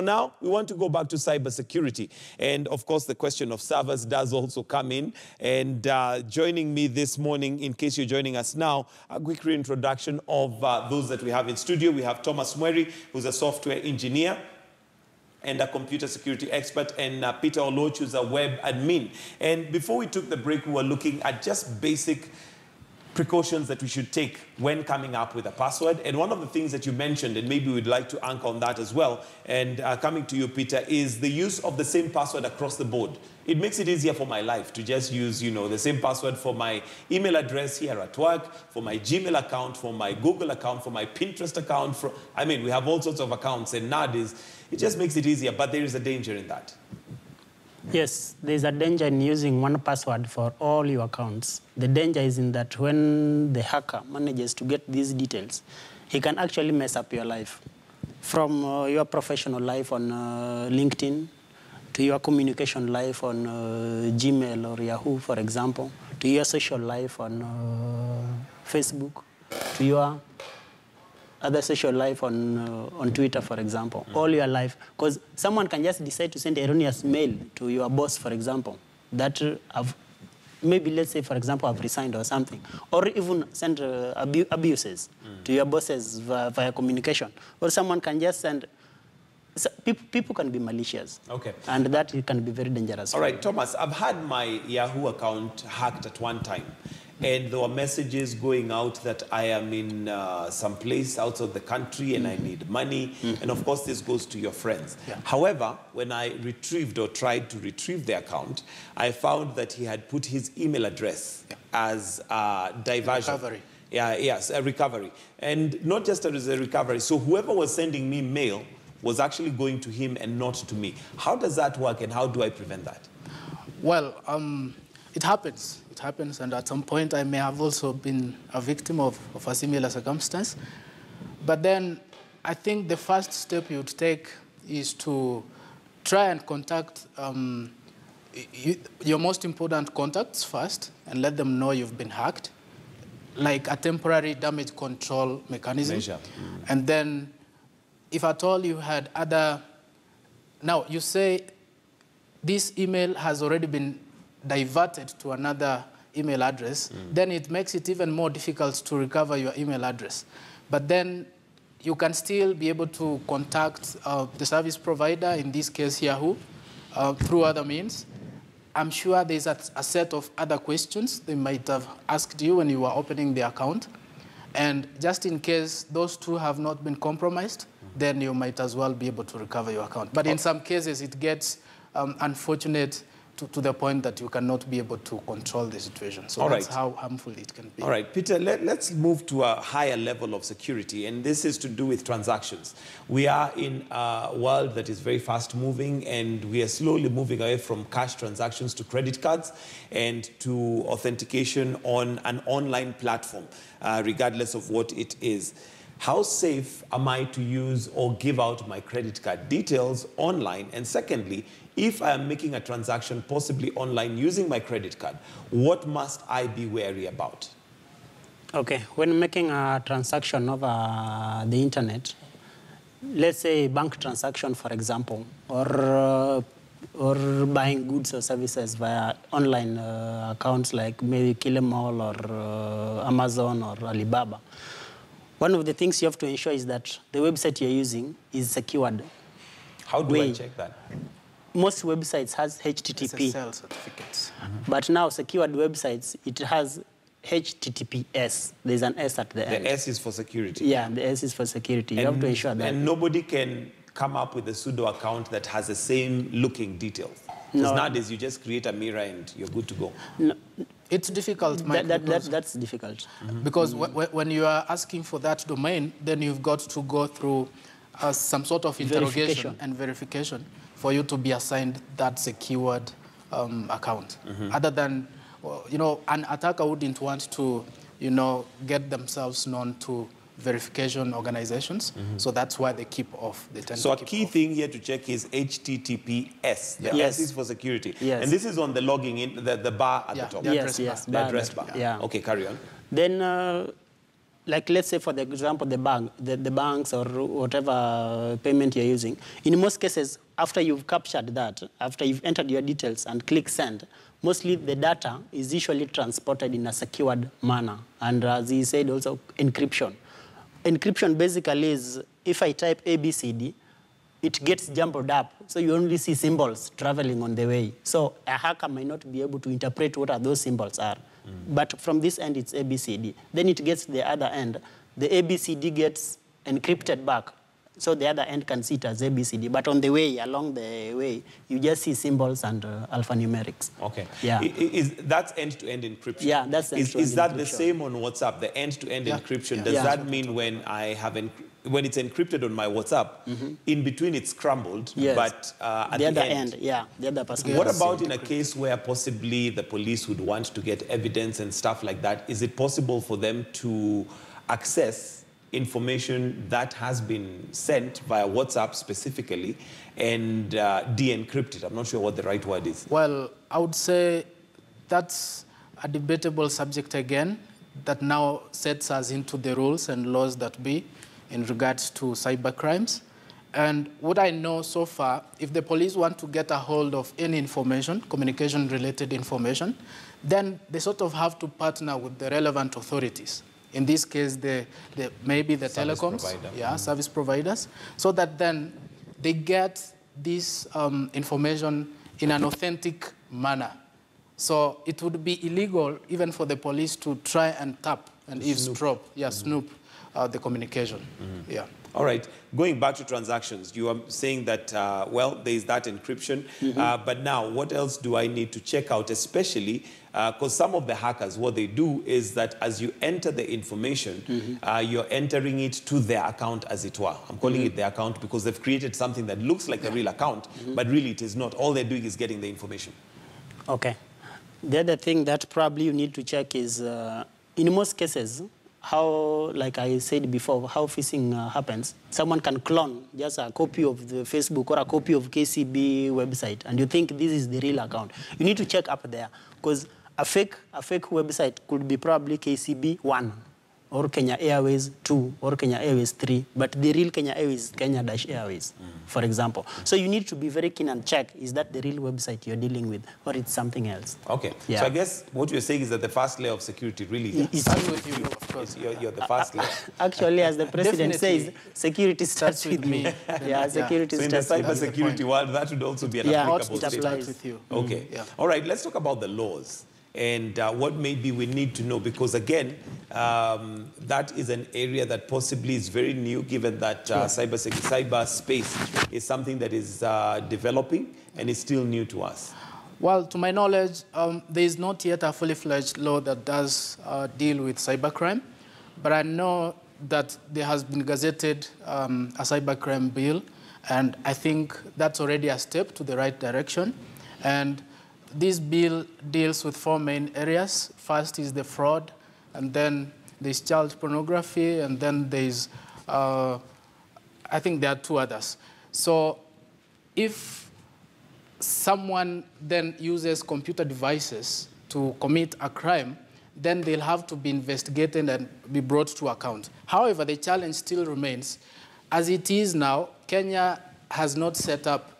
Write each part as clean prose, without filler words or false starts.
Now, we want to go back to cybersecurity. And, of course, the question of servers does also come in. And joining me this morning, in case you're joining us now, a quick reintroduction of those that we have in studio. We have Thomas Mweri, who's a software engineer and a computer security expert, and Peter Oloch, who's a web admin. And before we took the break, we were looking at just basic precautions that we should take when coming up with a password. And one of the things that you mentioned, and maybe we'd like to anchor on that as well, and coming to you, Peter, is the use of the same password across the board. It makes it easier for my life to just use, the same password for my email address here at work, for my Gmail account, for my Google account, for my Pinterest account. We have all sorts of accounts, and nowadays, it just makes it easier, but there is a danger in that. Yes, there's a danger in using one password for all your accounts. The danger is in that when the hacker manages to get these details, he can actually mess up your life. From your professional life on LinkedIn, to your communication life on Gmail or Yahoo, for example, to your social life on Facebook, to your other social life on Twitter, for example, all your life. Because someone can just decide to send erroneous mail to your boss, for example, that maybe, let's say, for example, I've resigned or something, or even send abuses to your bosses via communication. Or someone can just send... So people can be malicious. Okay. And that can be very dangerous. All right, Thomas, I've had my Yahoo account hacked at one time. And there were messages going out that I am in some place outside the country and I need money. And of course, this goes to your friends. Yeah. However, when I retrieved or tried to retrieve the account, I found that he had put his email address as diversion. Recovery. Yeah, yes, a recovery. And not just as a recovery. So whoever was sending me mail was actually going to him and not to me. How does that work and how do I prevent that? Well, it happens. It happens, and at some point I may have also been a victim of a similar circumstance. But then I think the first step you'd take is to try and contact your most important contacts first and let them know you've been hacked, like a temporary damage control mechanism. And then if at all you had other... Now, you say this email has already been diverted to another email address, then it makes it even more difficult to recover your email address. But then you can still be able to contact the service provider, in this case Yahoo, through other means. I'm sure there's a set of other questions they might have asked you when you were opening the account. And just in case those two have not been compromised, then you might as well be able to recover your account. But in some cases, it gets unfortunate to the point that you cannot be able to control the situation. So that's how harmful it can be. All right, Peter, let's move to a higher level of security, and this is to do with transactions. We are in a world that is very fast-moving, and we are slowly moving away from cash transactions to credit cards and to authentication on an online platform, regardless of what it is. How safe am I to use or give out my credit card details online? And secondly, if I am making a transaction possibly online using my credit card, what must I be wary about? Okay, when making a transaction over the internet, let's say bank transaction, for example, or buying goods or services via online accounts like maybe Kilimall or Amazon or Alibaba, one of the things you have to ensure is that the website you're using is secured. How do I check that? Most websites has HTTP. SSL certificates. But now secured websites, it has HTTPS. There's an S at the end. The S is for security. Yeah, the S is for security. You have to ensure that. And nobody can come up with a pseudo account that has the same looking details. Because nowadays you just create a mirror and you're good to go. No. It's difficult, Mike. That's difficult. Because when you are asking for that domain, then you've got to go through some sort of interrogation and verification for you to be assigned that secured account. Other than, an attacker wouldn't want to, get themselves known to verification organizations. So that's why they keep off. They tend so to a key thing here to check is HTTPS. The S is for security. Yes. And this is on the logging in, the bar at the top. The address bar. The address bar. Yeah. Okay, carry on. Then like let's say for the example, the banks or whatever payment you're using, in most cases, after you've captured that, after you've entered your details and click send, mostly the data is usually transported in a secured manner. And as he said, also encryption. Encryption basically is, if I type ABCD, it gets jumbled up, so you only see symbols traveling on the way. So a hacker might not be able to interpret what those symbols are. But from this end, it's ABCD. Then it gets the other end. The ABCD gets encrypted back, so the other end can see it as ABCD. But on the way, along the way, you just see symbols and alphanumerics. Okay. Yeah. That's end-to-end encryption? Yeah, that's end-to-end Is that encryption. the same on WhatsApp, the end-to-end encryption? Does that mean when I have when it's encrypted on my WhatsApp, in between it's scrambled, but at the other end, the other person. What about in a case where possibly the police would want to get evidence and stuff like that? Is it possible for them to access information that has been sent via WhatsApp specifically and de-encrypt it? I'm not sure what the right word is. Well, I would say that's a debatable subject again that now sets us into the rules and laws that be in regards to cyber crimes. And what I know so far, if the police want to get a hold of any information, communication-related information, then they sort of have to partner with the relevant authorities. In this case, maybe the service telecoms, provider. Service providers, so that then they get this information in an authentic manner. So it would be illegal even for the police to try and tap and eavesdrop, snoop the communication. Yeah. All right. Going back to transactions, you are saying that, well, there is that encryption. But now, what else do I need to check out, especially because some of the hackers, what they do is that as you enter the information, you're entering it to their account, as it were. I'm calling it their account because they've created something that looks like a real account, but really it is not. All they're doing is getting the information. Okay. The other thing that probably you need to check is, in most cases, how, like I said before, how phishing happens. Someone can clone just a copy of the Facebook or a copy of KCB website, and you think this is the real account. You need to check up there, because a fake website could be probably KCB 1, or Kenya Airways 2, or Kenya Airways 3, but the real Kenya Airways is Kenya-Airways, for example. So you need to be very keen and check, is that the real website you're dealing with, or it's something else? Okay. Yeah. So I guess what you're saying is that the first layer of security really starts with you, of course. You're the first layer. Actually, as the president says, Definitely. security starts with me. Security So in the starts with me. cybersecurity world, that would also be an applicable it statement. applies. with you. Okay. Yeah. All right, let's talk about the laws and what maybe we need to know, because again, that is an area that possibly is very new, given that cyberspace is something that is developing and is still new to us. Well, to my knowledge, there is not yet a fully fledged law that does deal with cybercrime, but I know that there has been gazetted a cybercrime bill, and I think that's already a step to the right direction. And this bill deals with 4 main areas. First is the fraud, and then there's child pornography, and then there's, I think there are 2 others. So if someone then uses computer devices to commit a crime, then they'll have to be investigated and be brought to account. However, the challenge still remains. As it is now, Kenya has not set up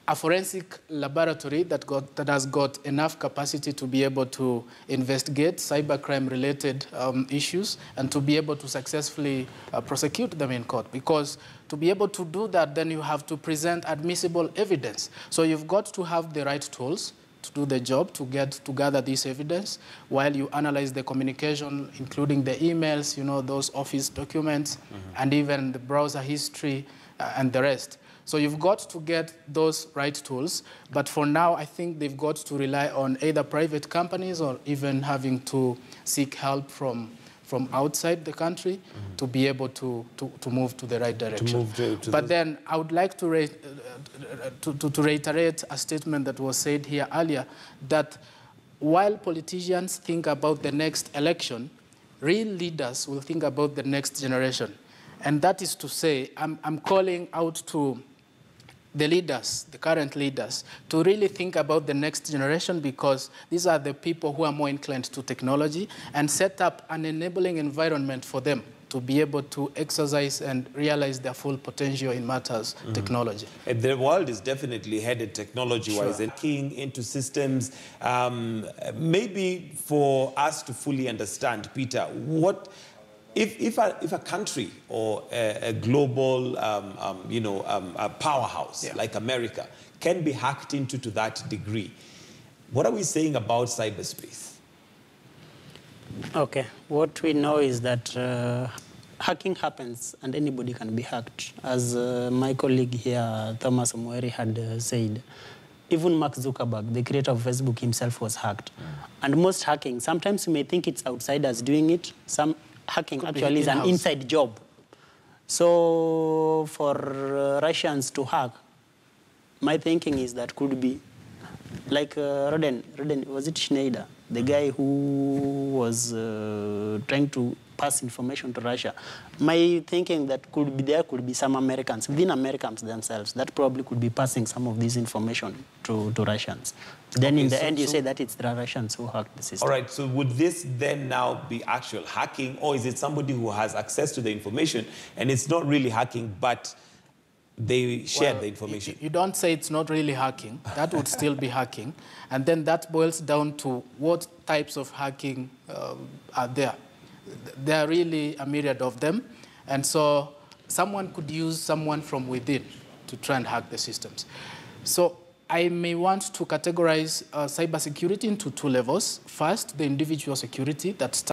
a forensic laboratory that has got enough capacity to be able to investigate cybercrime-related issues and to be able to successfully prosecute them in court. Because to be able to do that, then you have to present admissible evidence. So you've got to have the right tools to do the job, to gather this evidence, while you analyze the communication, including the emails, those office documents, and even the browser history and the rest. So you've got to get those right tools, but for now, I think they've got to rely on either private companies or even having to seek help from outside the country to be able to move to the right direction. But then I would like to reiterate a statement that was said here earlier, that while politicians think about the next election, real leaders will think about the next generation. And that is to say, I'm calling out to the leaders, the current leaders, to really think about the next generation, because these are the people who are more inclined to technology, and set up an enabling environment for them to be able to exercise and realize their full potential in matters technology. And the world is definitely headed technology-wise Sure. and keying into systems. Maybe for us to fully understand, Peter, what if a country or a global a powerhouse like America can be hacked into to that degree, what are we saying about cyberspace? Okay, what we know is that hacking happens and anybody can be hacked. As my colleague here, Thomas Omweri, had said, even Mark Zuckerberg, the creator of Facebook himself, was hacked. And most hacking, sometimes you may think it's outsiders doing it. Some hacking actually is an inside job. So for Russians to hack, my thinking is that could be like Roden, was it Schneider? The guy who was trying to pass information to Russia. My thinking that there could be some Americans, within Americans themselves, that probably could be passing some of this information to Russians. Then Okay, in the end, you say that it's the Russians who hacked the system. All right, so would this then now be actual hacking, or is it somebody who has access to the information and it's not really hacking, but they shared the information? You don't say it's not really hacking. That would still be hacking. And then that boils down to what types of hacking are there. There are really a myriad of them. And so someone could use someone from within to try and hack the systems. So I may want to categorize cybersecurity into two levels. First, the individual security that starts